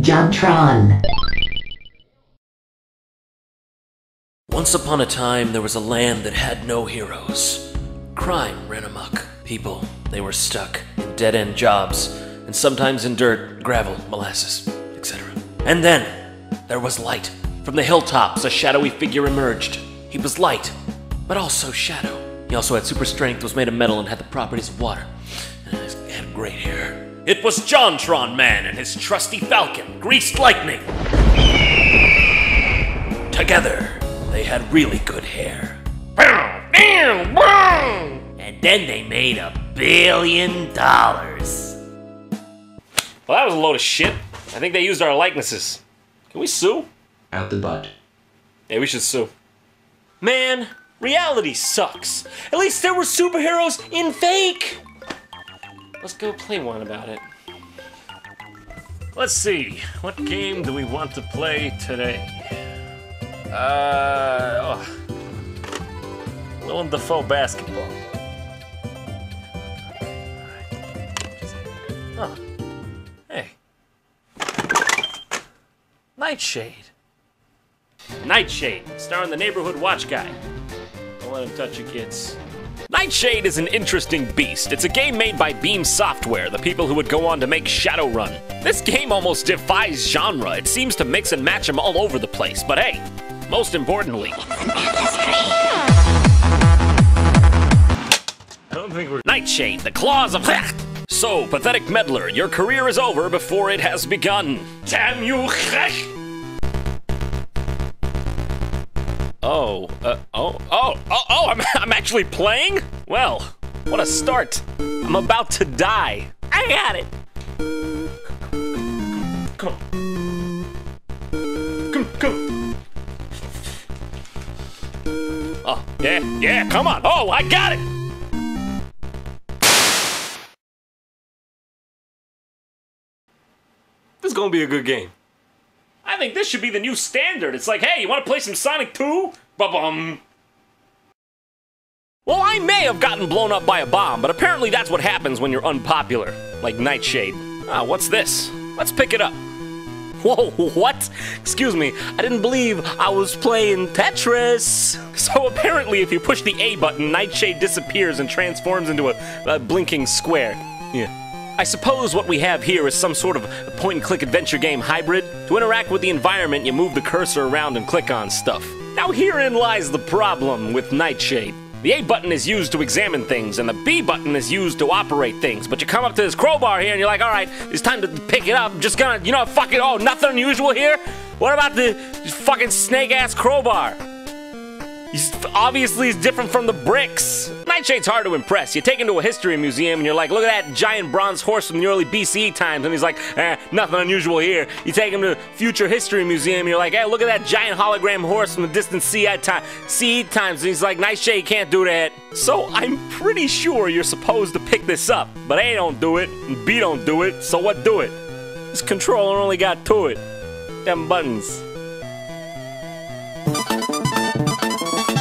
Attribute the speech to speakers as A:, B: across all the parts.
A: JonTron.
B: Once upon a time, there was a land that had no heroes. Crime ran amok. People, they were stuck in dead-end jobs, and sometimes in dirt, gravel, molasses, etc. And then, there was light. From the hilltops, a shadowy figure emerged. He was light, but also shadow. He also had super strength, was made of metal, and had the properties of water. And he had great hair. It was JonTron Man and his trusty falcon, Greased Lightning. Together, they had really good hair. And then they made $1 billion. Well, that was a load of shit. I think they used our likenesses. Can we sue?
C: Out the butt.
B: Yeah, we should sue. Man, reality sucks. At least there were superheroes in fake. Let's go play one about it. Let's see, what game do we want to play today? Willem Dafoe basketball. Oh, hey. Nightshade. Nightshade, starring the neighborhood watch guy. Don't let him touch your kids. Nightshade is an interesting beast. It's a game made by Beam Software, the people who would go on to make Shadowrun. This game almost defies genre. It seems to mix and match them all over the place. But hey, most importantly, I don't think we're Nightshade, the claws of So, pathetic meddler, your career is over before it has begun. Damn you! I'm actually playing? Well, what a start. I'm about to die. I got it. Come on. Come. Oh, yeah, come on. Oh, I got it. This is gonna be a good game. I think this should be the new standard. It's like, hey, you wanna play some Sonic 2? Ba-bum. Well, I may have gotten blown up by a bomb, but apparently that's what happens when you're unpopular. Like Nightshade. Ah, what's this? Let's pick it up. Whoa, what? Excuse me, I didn't believe I was playing Tetris. So apparently if you push the A button, Nightshade disappears and transforms into a blinking square. Yeah. I suppose what we have here is some sort of point-and-click adventure game hybrid. To interact with the environment, you move the cursor around and click on stuff. Now herein lies the problem with Nightshade. The A button is used to examine things, and the B button is used to operate things. But you come up to this crowbar here, and you're like, alright, it's time to pick it up. I'm just gonna, fuck it, oh, nothing unusual here? What about the fucking snake-ass crowbar? Obviously, it's different from the bricks. Nightshade's hard to impress. You take him to a history museum, and you're like, look at that giant bronze horse from the early BCE times, and he's like, nothing unusual here. You take him to future history museum, and you're like, hey, look at that giant hologram horse from the distant CE times, and he's like, Nightshade can't do that. So I'm pretty sure you're supposed to pick this up, but A don't do it, and B don't do it, so what do it? This controller only got to it. Them buttons.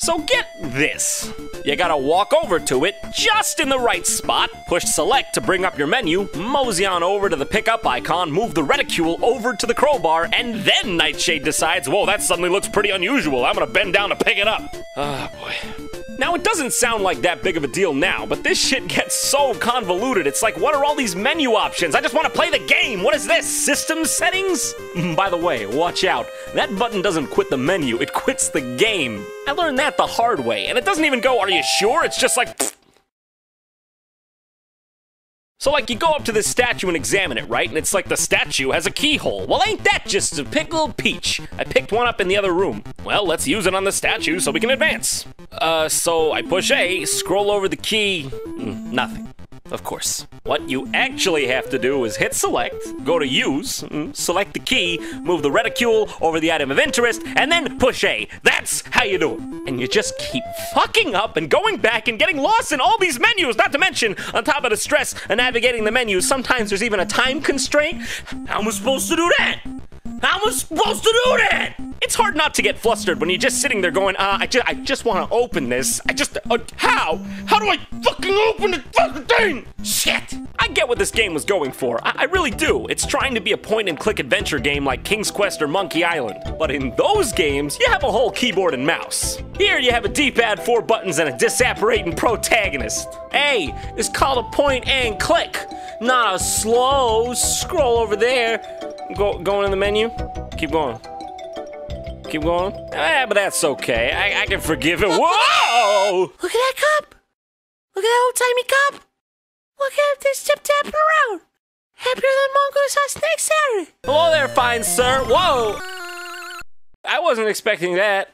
B: So get this. You gotta walk over to it just in the right spot, push select to bring up your menu, mosey on over to the pickup icon, move the reticule over to the crowbar, and then Nightshade decides, whoa, that suddenly looks pretty unusual. I'm gonna bend down to pick it up. Oh boy. Now, it doesn't sound like that big of a deal now, but this shit gets so convoluted. It's like, what are all these menu options? I just want to play the game. What is this? System settings? By the way, watch out. That button doesn't quit the menu. It quits the game. I learned that the hard way, and it doesn't even go, are you sure? It's just like... pfft. So, like, you go up to this statue and examine it, right? And it's like the statue has a keyhole. Well, ain't that just a pickled peach? I picked one up in the other room. Well, let's use it on the statue so we can advance. So I push A, scroll over the key, nothing. Of course. What you actually have to do is hit select, go to use, select the key, move the reticule over the item of interest, and then push A. That's how you do it. And you just keep fucking up and going back and getting lost in all these menus, not to mention, on top of the stress of navigating the menus, sometimes there's even a time constraint. How am I supposed to do that? How am I supposed to do that? It's hard not to get flustered when you're just sitting there going, I just want to open this. How? How do I fucking fucking open the fucking thing! Shit! I get what this game was going for. I really do. It's trying to be a point-and-click adventure game like King's Quest or Monkey Island. But in those games, you have a whole keyboard and mouse. Here you have a D-pad, 4 buttons, and a disapparating protagonist. Hey, it's called a point-and-click, not a slow scroll over there. Going in the menu? Keep going. Keep going? But that's okay. I can forgive it. Whoa!
A: Look at that cup! Look at that old-timey cup! Look at this tip-tapping around! Happier than mongoose on Snake Saturday!
B: Hello there, fine sir. Whoa! I wasn't expecting that.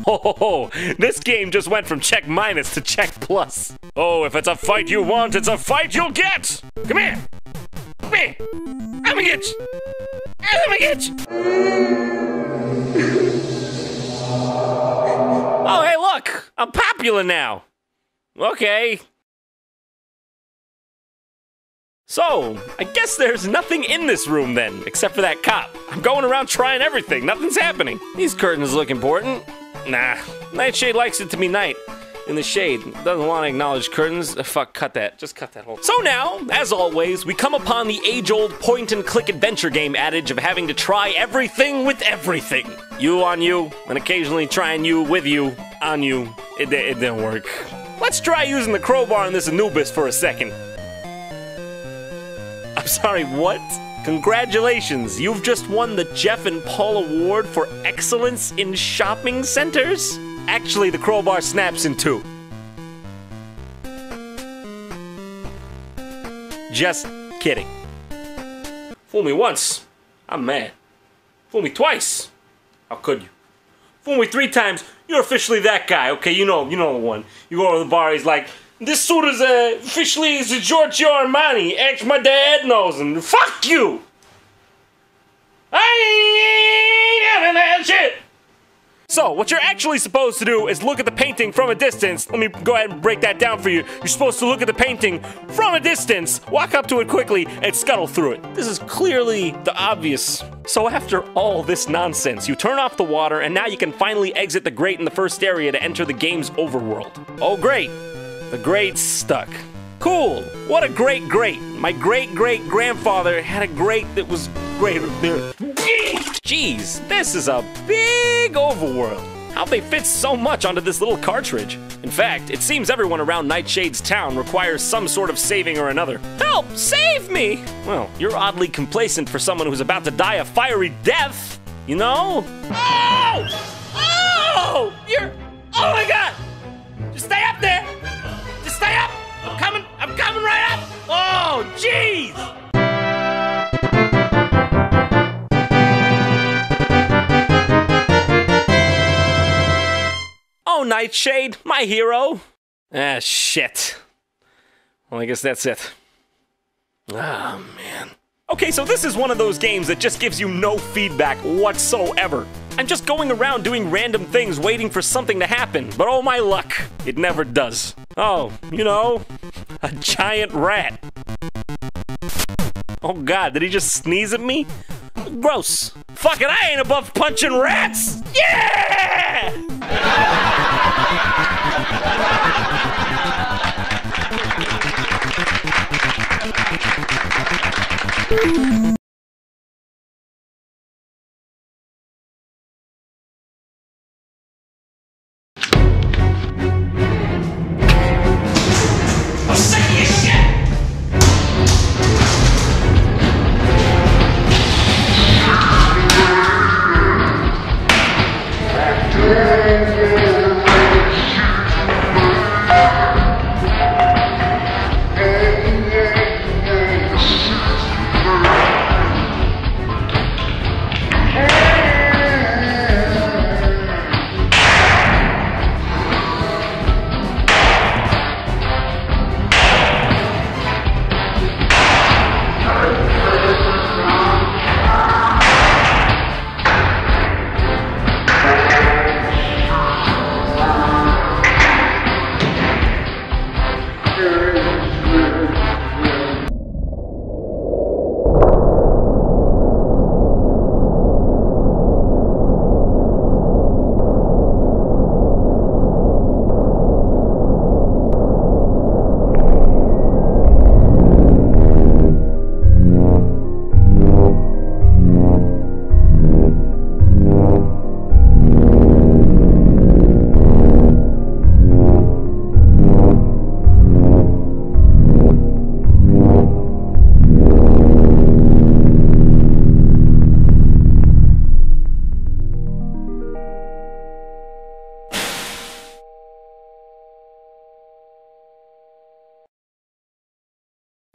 B: Oh, this game just went from check minus to check plus. Oh, if it's a fight you want, it's a fight you'll get! Come here! Come here! Let me get you! Let me get you! Oh, hey, look! I'm popular now! Okay. So, I guess there's nothing in this room then, except for that cop. I'm going around trying everything, nothing's happening. These curtains look important. Nah, Nightshade likes it to be night. In the shade, doesn't want to acknowledge curtains. Fuck, cut that. Just cut that whole. So now, as always, we come upon the age-old point-and-click adventure game adage of having to try everything with everything. You on you, and occasionally trying you with you on you. It didn't work. Let's try using the crowbar on this Anubis for a second. I'm sorry, what? Congratulations, you've just won the Jeff and Paul Award for Excellence in Shopping Centers? Actually, the crowbar snaps in two. Just kidding. Fool me once, I'm mad. Fool me twice, how could you? Fool me 3 times, you're officially that guy. Okay, you know the one. You go to the bar, he's like, this suit is officially is a Giorgio Armani. Ask my dad knows him. Fuck you! I ain't having that shit! So, what you're actually supposed to do is look at the painting from a distance. Let me go ahead and break that down for you. You're supposed to look at the painting from a distance, walk up to it quickly, and scuttle through it. This is clearly the obvious. So after all this nonsense, you turn off the water, and now you can finally exit the grate in the first area to enter the game's overworld. Oh great, the grate's stuck. Cool, what a great grate. My great-great-grandfather had a grate that was greater than... Jeez, this is a big overworld. How'd they fit so much onto this little cartridge? In fact, it seems everyone around Nightshade's town requires some sort of saving or another. Help! Save me! Well, you're oddly complacent for someone who's about to die a fiery death, you know? Oh! Oh! Oh my god! Just stay up there! Just stay up! I'm coming right up! Oh, jeez! Oh, Nightshade, my hero. Ah, shit. Well, I guess that's it. Ah, man. Okay, so this is one of those games that just gives you no feedback whatsoever. I'm just going around doing random things waiting for something to happen, but oh my luck, it never does. Oh, you know, a giant rat. Oh god, did he just sneeze at me? Gross. Fuck it, I ain't above punching rats! Yeah!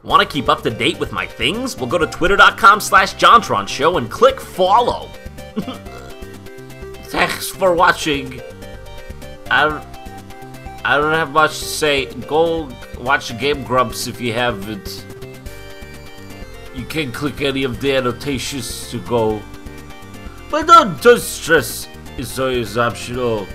B: Want to keep up to date with my things? Well, go to twitter.com/JonTron Show and click follow. Thanks for watching. I don't have much to say. Go watch Game Grumps if you haven't. You can click any of the annotations to go. But don't stress. It's always optional.